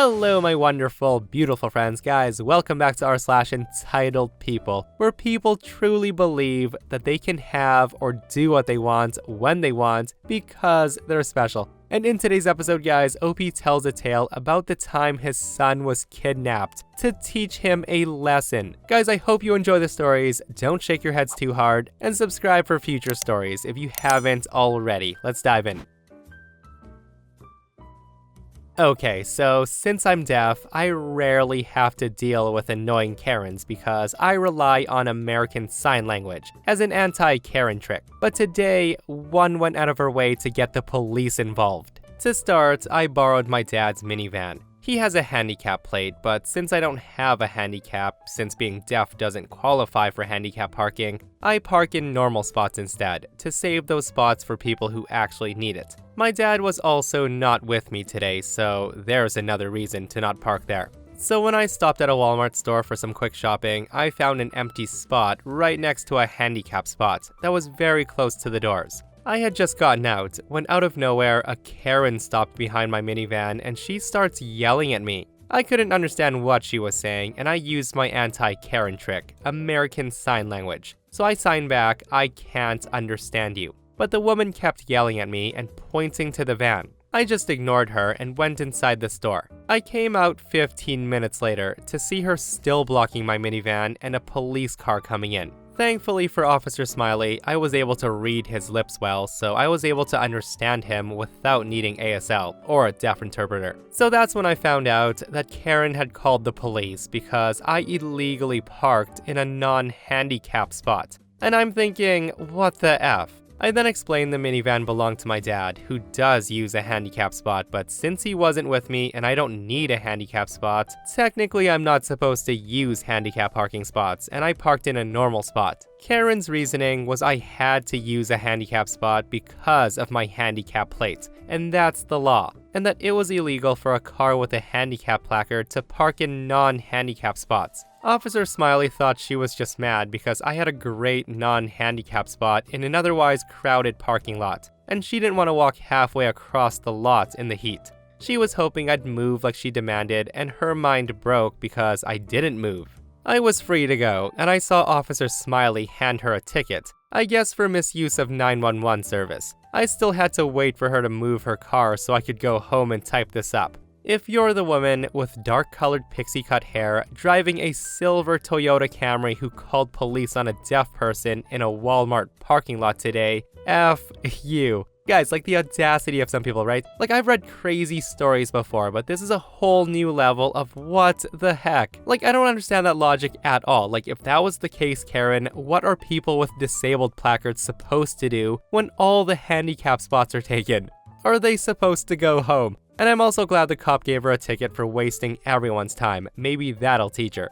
Hello my wonderful, beautiful friends, guys. Welcome back to r/EntitledPeople, where people truly believe that they can have or do what they want when they want because they're special. And in today's episode, guys, OP tells a tale about the time his son was kidnapped to teach him a lesson. Guys, I hope you enjoy the stories. Don't shake your heads too hard, and subscribe for future stories if you haven't already. Let's dive in. Okay, so since I'm deaf, I rarely have to deal with annoying Karens because I rely on American Sign Language as an anti-Karen trick. But today, one went out of her way to get the police involved. To start, I borrowed my dad's minivan. He has a handicap plate, but since I don't have a handicap, since being deaf doesn't qualify for handicap parking, I park in normal spots instead, to save those spots for people who actually need it. My dad was also not with me today, so there's another reason to not park there. So when I stopped at a Walmart store for some quick shopping, I found an empty spot right next to a handicap spot that was very close to the doors. I had just gotten out when out of nowhere a Karen stopped behind my minivan and she starts yelling at me. I couldn't understand what she was saying and I used my anti-Karen trick, American Sign Language. So I signed back, "I can't understand you." But the woman kept yelling at me and pointing to the van. I just ignored her and went inside the store. I came out 15 minutes later to see her still blocking my minivan and a police car coming in. Thankfully for Officer Smiley, I was able to read his lips well, so I was able to understand him without needing ASL or a deaf interpreter. So that's when I found out that Karen had called the police because I illegally parked in a non-handicap spot. And I'm thinking, what the F? I then explained the minivan belonged to my dad, who does use a handicap spot, but since he wasn't with me and I don't need a handicap spot, technically I'm not supposed to use handicap parking spots, and I parked in a normal spot. Karen's reasoning was I had to use a handicap spot because of my handicap plate, and that's the law, and that it was illegal for a car with a handicap placard to park in non-handicap spots. Officer Smiley thought she was just mad because I had a great non-handicap spot in an otherwise crowded parking lot, and she didn't want to walk halfway across the lot in the heat. She was hoping I'd move like she demanded, and her mind broke because I didn't move. I was free to go, and I saw Officer Smiley hand her a ticket, I guess for misuse of 911 service. I still had to wait for her to move her car so I could go home and type this up. If you're the woman with dark-colored pixie-cut hair driving a silver Toyota Camry who called police on a deaf person in a Walmart parking lot today, F you. Guys, like the audacity of some people, right? Like, I've read crazy stories before, but this is a whole new level of what the heck. Like, I don't understand that logic at all. Like, if that was the case, Karen, what are people with disabled placards supposed to do when all the handicap spots are taken? Are they supposed to go home? And I'm also glad the cop gave her a ticket for wasting everyone's time. Maybe that'll teach her.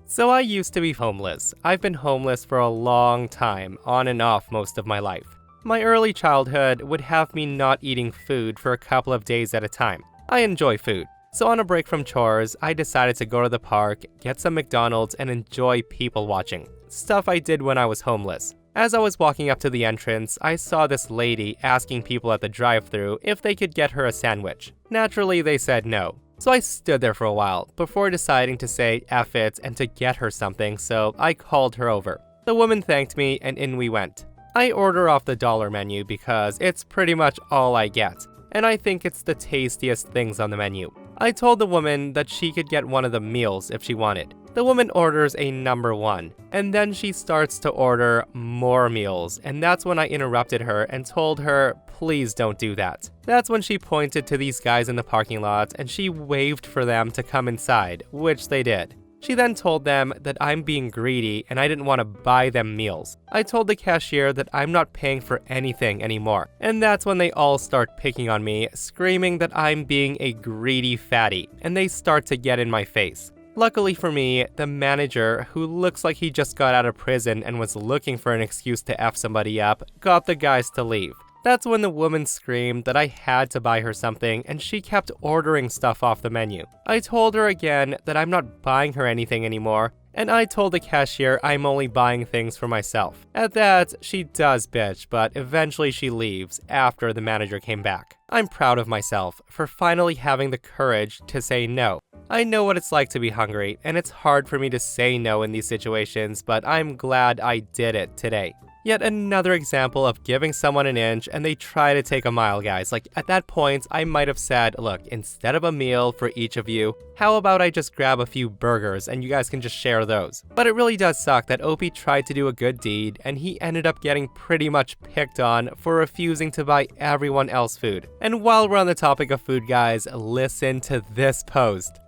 So I used to be homeless. I've been homeless for a long time, on and off most of my life. My early childhood would have me not eating food for a couple of days at a time. I enjoy food. So on a break from chores, I decided to go to the park, get some McDonald's, and enjoy people watching. Stuff I did when I was homeless. As I was walking up to the entrance, I saw this lady asking people at the drive-thru if they could get her a sandwich. Naturally, they said no. So I stood there for a while before deciding to say F it and to get her something, so I called her over. The woman thanked me and in we went. I order off the dollar menu because it's pretty much all I get, and I think it's the tastiest things on the menu. I told the woman that she could get one of the meals if she wanted. The woman orders a number 1, and then she starts to order more meals, and that's when I interrupted her and told her, please don't do that. That's when she pointed to these guys in the parking lot and she waved for them to come inside, which they did. She then told them that I'm being greedy and I didn't want to buy them meals. I told the cashier that I'm not paying for anything anymore, and that's when they all start picking on me, screaming that I'm being a greedy fatty, and they start to get in my face. Luckily for me, the manager, who looks like he just got out of prison and was looking for an excuse to F somebody up, got the guys to leave. That's when the woman screamed that I had to buy her something and she kept ordering stuff off the menu. I told her again that I'm not buying her anything anymore, and I told the cashier I'm only buying things for myself. At that, she does bitch, but eventually she leaves after the manager came back. I'm proud of myself for finally having the courage to say no. I know what it's like to be hungry, and it's hard for me to say no in these situations, but I'm glad I did it today. Yet another example of giving someone an inch and they try to take a mile, guys. Like, at that point, I might have said, look, instead of a meal for each of you, how about I just grab a few burgers and you guys can just share those? But it really does suck that Opie tried to do a good deed and he ended up getting pretty much picked on for refusing to buy everyone else food. And while we're on the topic of food, guys, listen to this post.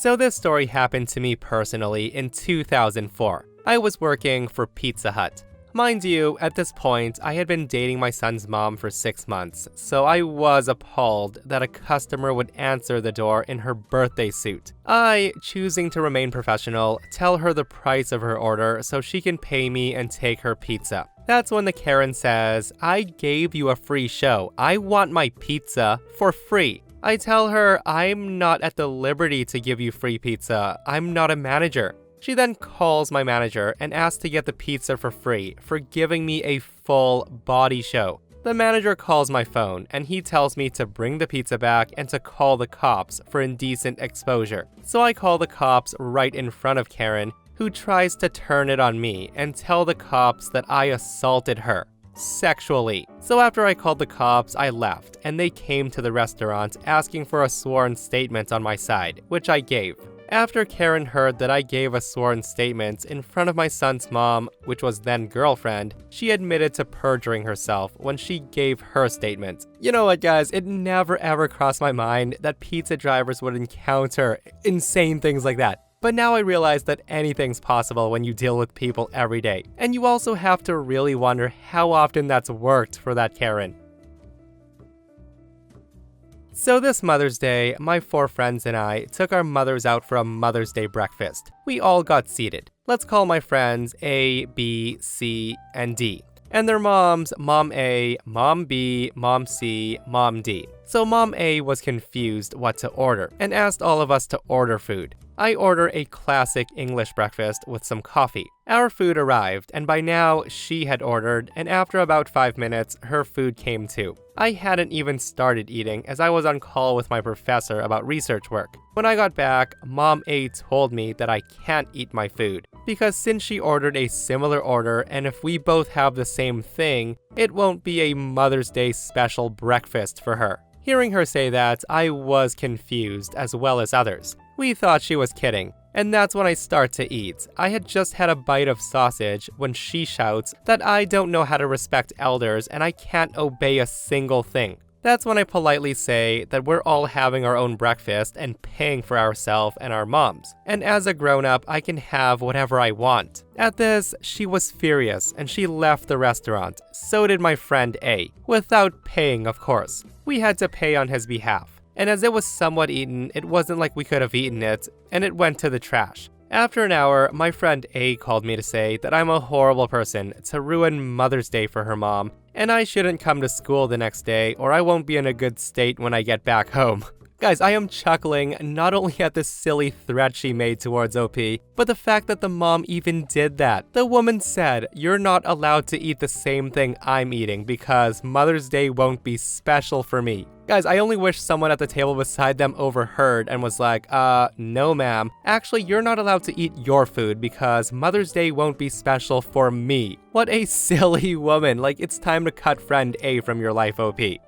So this story happened to me personally in 2004. I was working for Pizza Hut. Mind you, at this point, I had been dating my son's mom for 6 months, so I was appalled that a customer would answer the door in her birthday suit. I, choosing to remain professional, tell her the price of her order so she can pay me and take her pizza. That's when the Karen says, "I gave you a free show. I want my pizza for free." I tell her I'm not at the liberty to give you free pizza. I'm not a manager. She then calls my manager and asks to get the pizza for free for giving me a full body show. The manager calls my phone and he tells me to bring the pizza back and to call the cops for indecent exposure. So I call the cops right in front of Karen, who tries to turn it on me and tell the cops that I assaulted her sexually. So after I called the cops, I left and they came to the restaurant asking for a sworn statement on my side, which I gave. After Karen heard that I gave a sworn statement in front of my son's mom, which was then girlfriend, she admitted to perjuring herself when she gave her statement. You know what, guys? It never ever crossed my mind that pizza drivers would encounter insane things like that. But now I realize that anything's possible when you deal with people every day. And you also have to really wonder how often that's worked for that Karen. So this Mother's Day, my 4 friends and I took our mothers out for a Mother's Day breakfast. We all got seated. Let's call my friends A, B, C, and D. And their moms, Mom A, Mom B, Mom C, Mom D. So Mom A was confused what to order and asked all of us to order food. I order a classic English breakfast with some coffee. Our food arrived, and by now she had ordered, and after about 5 minutes, her food came too. I hadn't even started eating as I was on call with my professor about research work. When I got back, Mom A told me that I can't eat my food, because since she ordered a similar order and if we both have the same thing, it won't be a Mother's Day special breakfast for her. Hearing her say that, I was confused as well as others. We thought she was kidding, and that's when I start to eat. I had just had a bite of sausage when she shouts that I don't know how to respect elders and I can't obey a single thing. That's when I politely say that we're all having our own breakfast and paying for ourselves and our moms. And as a grown-up, I can have whatever I want. At this, she was furious and she left the restaurant. So did my friend A, without paying, of course. We had to pay on his behalf. And as it was somewhat eaten, it wasn't like we could have eaten it, and it went to the trash. After an hour, my friend A called me to say that I'm a horrible person to ruin Mother's Day for her mom, and I shouldn't come to school the next day or I won't be in a good state when I get back home. Guys, I am chuckling not only at the silly threat she made towards OP, but the fact that the mom even did that. The woman said, "You're not allowed to eat the same thing I'm eating because Mother's Day won't be special for me." Guys, I only wish someone at the table beside them overheard and was like, no ma'am. Actually, you're not allowed to eat your food because Mother's Day won't be special for me. What a silly woman. Like, it's time to cut friend A from your life, OP.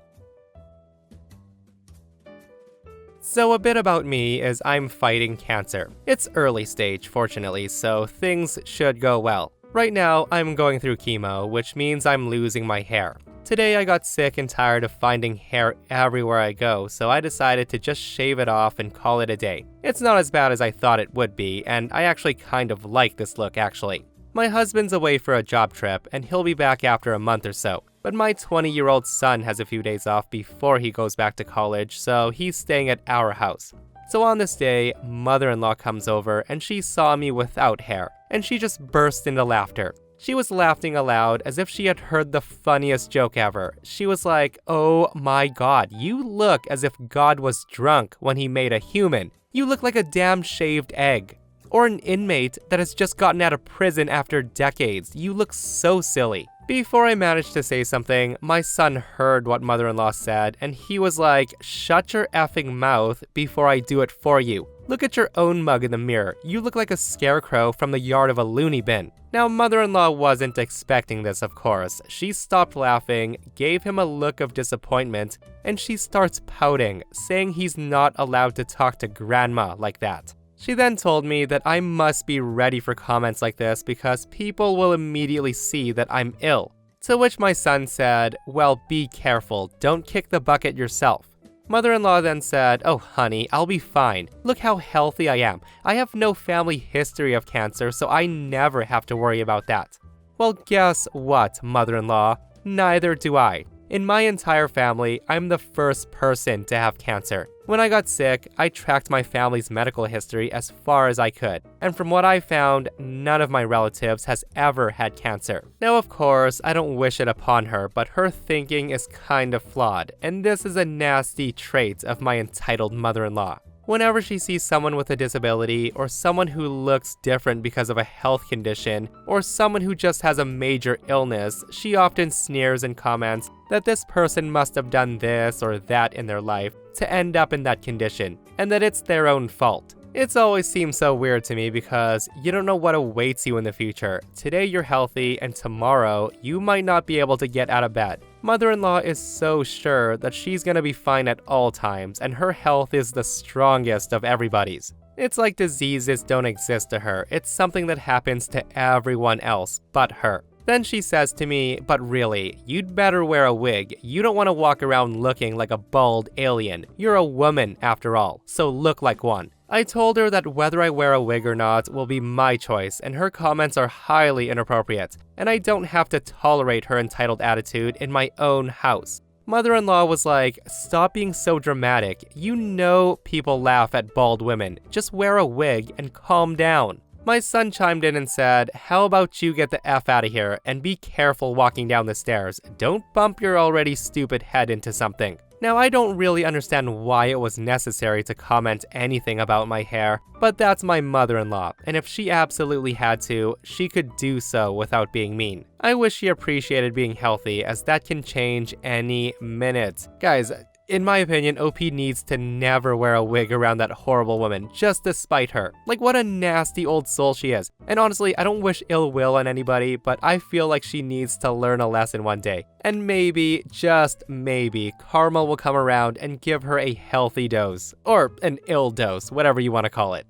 So a bit about me is I'm fighting cancer. It's early stage, fortunately, so things should go well. Right now, I'm going through chemo, which means I'm losing my hair. Today I got sick and tired of finding hair everywhere I go, so I decided to just shave it off and call it a day. It's not as bad as I thought it would be, and I actually kind of like this look actually. My husband's away for a job trip, and he'll be back after a month or so. But my 20-year-old son has a few days off before he goes back to college, so he's staying at our house. So on this day, mother-in-law comes over and she saw me without hair, and she just burst into laughter. She was laughing aloud as if she had heard the funniest joke ever. She was like, "Oh my God, you look as if God was drunk when he made a human. You look like a damn shaved egg. Or an inmate that has just gotten out of prison after decades. You look so silly. Before I managed to say something, my son heard what mother-in-law said, and he was like, "Shut your effing mouth before I do it for you. Look at your own mug in the mirror. You look like a scarecrow from the yard of a loony bin." Now, mother-in-law wasn't expecting this, of course. She stopped laughing, gave him a look of disappointment, and she starts pouting, saying he's not allowed to talk to grandma like that. She then told me that I must be ready for comments like this because people will immediately see that I'm ill. To which my son said, "Well, be careful, don't kick the bucket yourself." Mother-in-law then said, "Oh honey, I'll be fine. Look how healthy I am. I have no family history of cancer, so I never have to worry about that." Well, guess what, mother-in-law? Neither do I. In my entire family, I'm the first person to have cancer. When I got sick, I tracked my family's medical history as far as I could, and from what I found, none of my relatives has ever had cancer. Now, of course, I don't wish it upon her, but her thinking is kind of flawed, and this is a nasty trait of my entitled mother-in-law. Whenever she sees someone with a disability, or someone who looks different because of a health condition, or someone who just has a major illness, she often sneers and comments that this person must have done this or that in their life to end up in that condition, and that it's their own fault. It's always seemed so weird to me because you don't know what awaits you in the future. Today you're healthy, and tomorrow you might not be able to get out of bed. Mother-in-law is so sure that she's gonna be fine at all times, and her health is the strongest of everybody's. It's like diseases don't exist to her. It's something that happens to everyone else but her. Then she says to me, "But really, you'd better wear a wig. You don't want to walk around looking like a bald alien. You're a woman after all, so look like one." I told her that whether I wear a wig or not will be my choice, and her comments are highly inappropriate, and I don't have to tolerate her entitled attitude in my own house. Mother-in-law was like, "Stop being so dramatic. You know people laugh at bald women. Just wear a wig and calm down." My son chimed in and said, "How about you get the F out of here and be careful walking down the stairs. Don't bump your already stupid head into something." Now, I don't really understand why it was necessary to comment anything about my hair, but that's my mother-in-law, and if she absolutely had to, she could do so without being mean. I wish she appreciated being healthy, as that can change any minute. Guys, in my opinion, OP needs to never wear a wig around that horrible woman, just to spite her. Like, what a nasty old soul she is. And honestly, I don't wish ill will on anybody, but I feel like she needs to learn a lesson one day. And maybe, just maybe, karma will come around and give her a healthy dose. Or an ill dose, whatever you want to call it.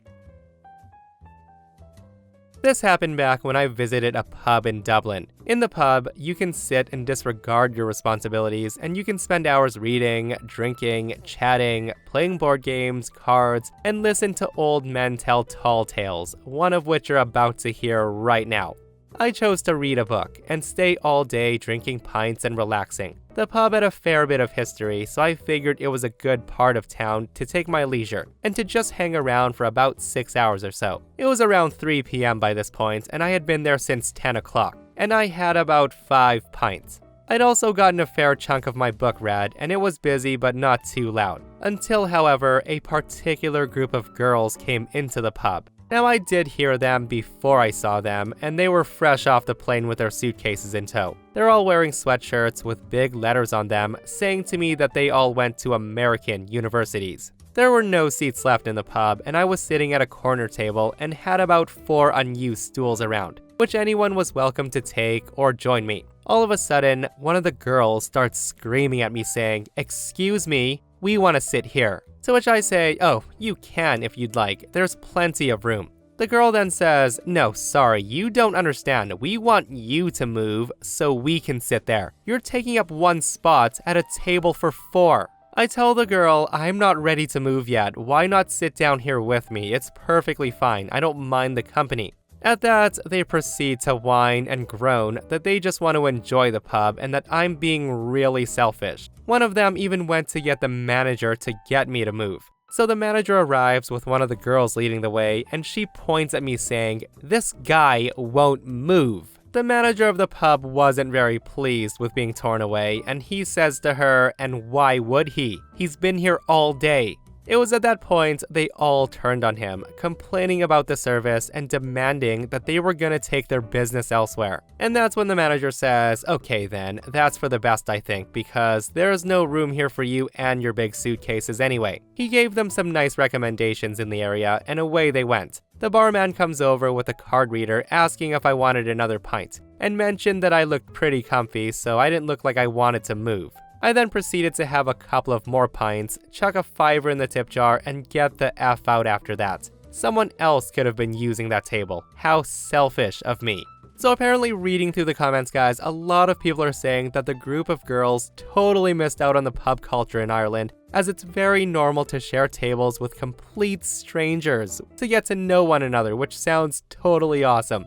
This happened back when I visited a pub in Dublin. In the pub, you can sit and disregard your responsibilities, and you can spend hours reading, drinking, chatting, playing board games, cards, and listen to old men tell tall tales, one of which you're about to hear right now. I chose to read a book and stay all day drinking pints and relaxing. The pub had a fair bit of history, so I figured it was a good part of town to take my leisure and to just hang around for about 6 hours or so. It was around 3 p.m. by this point, and I had been there since 10 o'clock, and I had about 5 pints. I'd also gotten a fair chunk of my book read, and it was busy but not too loud. Until, however, a particular group of girls came into the pub. Now, I did hear them before I saw them, and they were fresh off the plane with their suitcases in tow. They're all wearing sweatshirts with big letters on them, saying to me that they all went to American universities. There were no seats left in the pub, and I was sitting at a corner table and had about 4 unused stools around, which anyone was welcome to take or join me. All of a sudden, one of the girls starts screaming at me saying, "Excuse me, we want to sit here." To which I say, "Oh, you can if you'd like, there's plenty of room." The girl then says, "No, sorry, you don't understand. We want you to move so we can sit there. You're taking up 1 spot at a table for 4. I tell the girl, "I'm not ready to move yet. Why not sit down here with me? It's perfectly fine. I don't mind the company." At that, they proceed to whine and groan that they just want to enjoy the pub and that I'm being really selfish. One of them even went to get the manager to get me to move. So the manager arrives with one of the girls leading the way, and she points at me saying, "This guy won't move." The manager of the pub wasn't very pleased with being torn away, and he says to her, "And why would he? He's been here all day." It was at that point they all turned on him, complaining about the service and demanding that they were gonna take their business elsewhere. And that's when the manager says, okay then, that's for the best I think, because there's no room here for you and your big suitcases anyway. He gave them some nice recommendations in the area, and away they went. The barman comes over with a card reader asking if I wanted another pint, and mentioned that I looked pretty comfy, so I didn't look like I wanted to move. I then proceeded to have a couple of more pints, chuck a $5 in the tip jar, and get the F out after that. Someone else could have been using that table. How selfish of me. So apparently, reading through the comments, guys, a lot of people are saying that the group of girls totally missed out on the pub culture in Ireland, as it's very normal to share tables with complete strangers to get to know one another, which sounds totally awesome.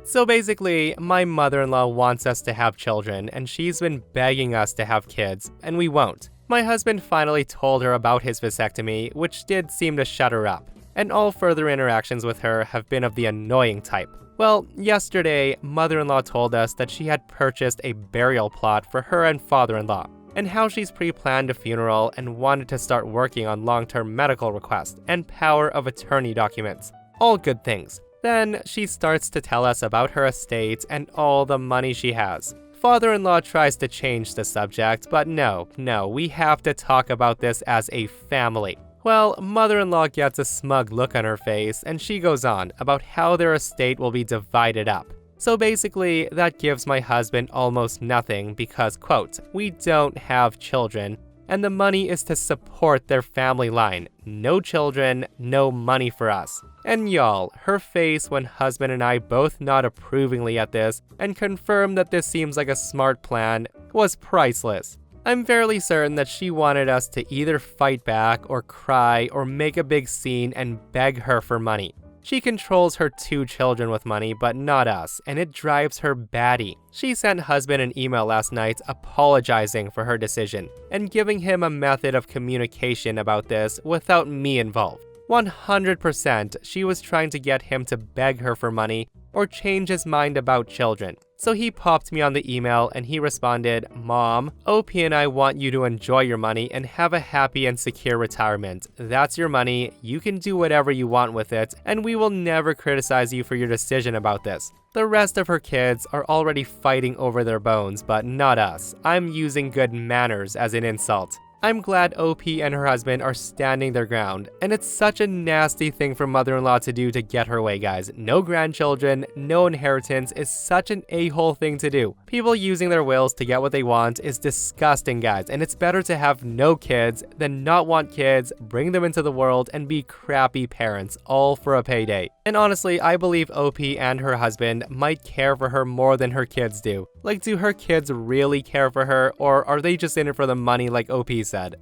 So basically, my mother-in-law wants us to have children, and she's been begging us to have kids, and we won't. My husband finally told her about his vasectomy, which did seem to shut her up, and all further interactions with her have been of the annoying type. Well, yesterday, mother-in-law told us that she had purchased a burial plot for her and father-in-law, and how she's pre-planned a funeral and wanted to start working on long-term medical requests and power of attorney documents. All good things. Then she starts to tell us about her estate and all the money she has. Father-in-law tries to change the subject, but no, we have to talk about this as a family. Well, mother-in-law gets a smug look on her face, and she goes on about how their estate will be divided up. So basically, that gives my husband almost nothing because, quote, we don't have children, and the money is to support their family line. No children, no money for us. And y'all, her face when husband and I both nod approvingly at this and confirm that this seems like a smart plan was priceless. I'm fairly certain that she wanted us to either fight back or cry or make a big scene and beg her for money. She controls her 2 children with money, but not us, and it drives her batty. She sent husband an email last night apologizing for her decision and giving him a method of communication about this without me involved. 100% she was trying to get him to beg her for money or change his mind about children. So he popped me on the email and he responded, Mom, OP and I want you to enjoy your money and have a happy and secure retirement. That's your money, you can do whatever you want with it, and we will never criticize you for your decision about this. The rest of her kids are already fighting over their bones, but not us. I'm using good manners as an insult. I'm glad OP and her husband are standing their ground, and it's such a nasty thing for mother-in-law to do to get her way, guys. No grandchildren, no inheritance is such an a-hole thing to do. People using their wills to get what they want is disgusting, guys, and it's better to have no kids than not want kids, bring them into the world, and be crappy parents, all for a payday. And honestly, I believe OP and her husband might care for her more than her kids do. Like, do her kids really care for her, or are they just in it for the money like OP said?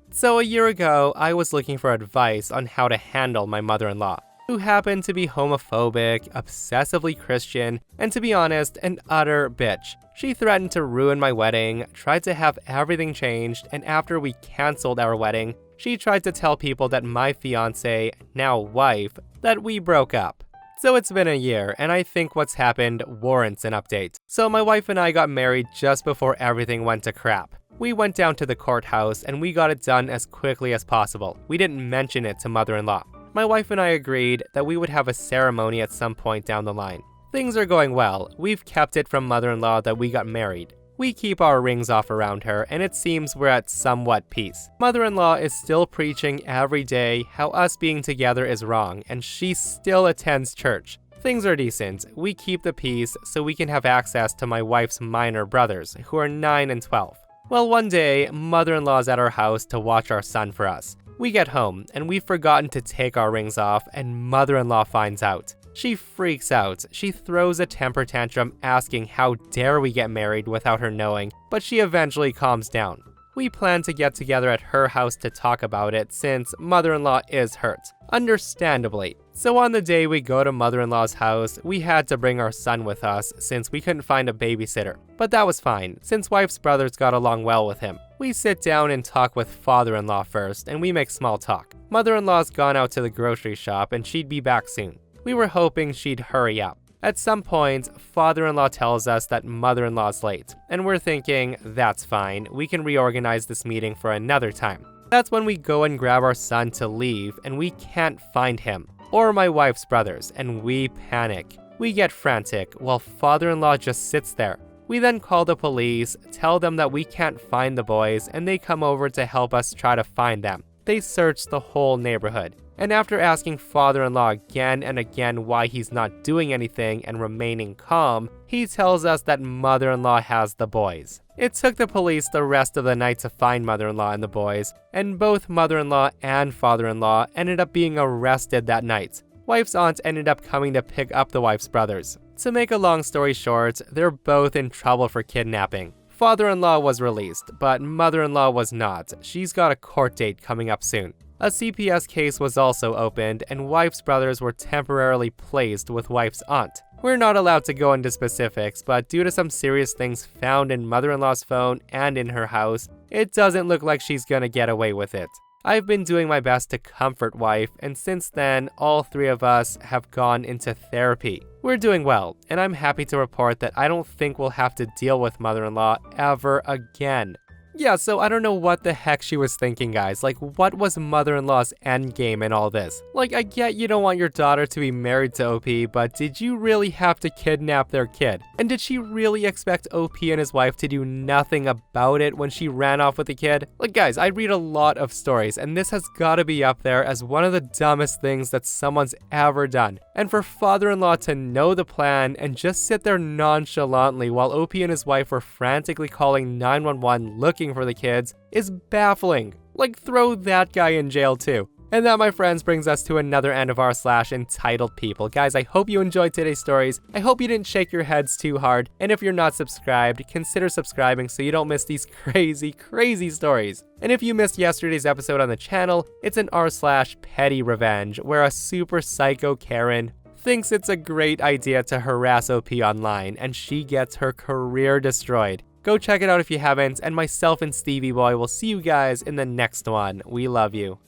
So a year ago, I was looking for advice on how to handle my mother-in-law, who happened to be homophobic, obsessively Christian, and to be honest, an utter bitch. She threatened to ruin my wedding, tried to have everything changed, and after we canceled our wedding, she tried to tell people that my fiance, now wife, that we broke up. So it's been a year, and I think what's happened warrants an update. So my wife and I got married just before everything went to crap. We went down to the courthouse and we got it done as quickly as possible. We didn't mention it to mother-in-law. My wife and I agreed that we would have a ceremony at some point down the line. Things are going well. We've kept it from mother-in-law that we got married. We keep our rings off around her, and it seems we're at somewhat peace. Mother-in-law is still preaching every day how us being together is wrong, and she still attends church. Things are decent. We keep the peace so we can have access to my wife's minor brothers, who are 9 and 12. Well, one day, mother-in-law's at our house to watch our son for us. We get home, and we've forgotten to take our rings off, and mother-in-law finds out. She freaks out. She throws a temper tantrum asking how dare we get married without her knowing, but she eventually calms down. We plan to get together at her house to talk about it since mother-in-law is hurt, understandably. So on the day we go to mother-in-law's house, we had to bring our son with us since we couldn't find a babysitter. But that was fine, since wife's brothers got along well with him. We sit down and talk with father-in-law first, and we make small talk. Mother-in-law's gone out to the grocery shop and she'd be back soon. We were hoping she'd hurry up. At some point, father-in-law tells us that mother-in-law's late, and we're thinking, that's fine, we can reorganize this meeting for another time. That's when we go and grab our son to leave, and we can't find him, or my wife's brothers, and we panic. We get frantic, while father-in-law just sits there. We then call the police, tell them that we can't find the boys, and they come over to help us try to find them. They search the whole neighborhood. And after asking father-in-law again and again why he's not doing anything and remaining calm, he tells us that mother-in-law has the boys. It took the police the rest of the night to find mother-in-law and the boys, and both mother-in-law and father-in-law ended up being arrested that night. Wife's aunt ended up coming to pick up the wife's brothers. To make a long story short, they're both in trouble for kidnapping. Father-in-law was released, but mother-in-law was not. She's got a court date coming up soon. A CPS case was also opened, and wife's brothers were temporarily placed with wife's aunt. We're not allowed to go into specifics, but due to some serious things found in mother-in-law's phone and in her house, it doesn't look like she's gonna get away with it. I've been doing my best to comfort wife, and since then, all three of us have gone into therapy. We're doing well, and I'm happy to report that I don't think we'll have to deal with mother-in-law ever again. Yeah, so I don't know what the heck she was thinking, guys. Like, what was mother-in-law's endgame in all this? Like, I get you don't want your daughter to be married to OP, but did you really have to kidnap their kid? And did she really expect OP and his wife to do nothing about it when she ran off with the kid? Like, guys, I read a lot of stories, and this has gotta be up there as one of the dumbest things that someone's ever done. And for father-in-law to know the plan and just sit there nonchalantly while OP and his wife were frantically calling 911 looking for the kids is baffling. Like, throw that guy in jail too. And that, my friends, brings us to another end of our / entitled people. Guys, I hope you enjoyed today's stories. I hope you didn't shake your heads too hard. And if you're not subscribed, consider subscribing so you don't miss these crazy stories. And if you missed yesterday's episode on the channel, it's an r/petty revenge, where a super psycho Karen thinks it's a great idea to harass OP online, and she gets her career destroyed. Go check it out if you haven't, and myself and Stevie Boy will see you guys in the next one. We love you.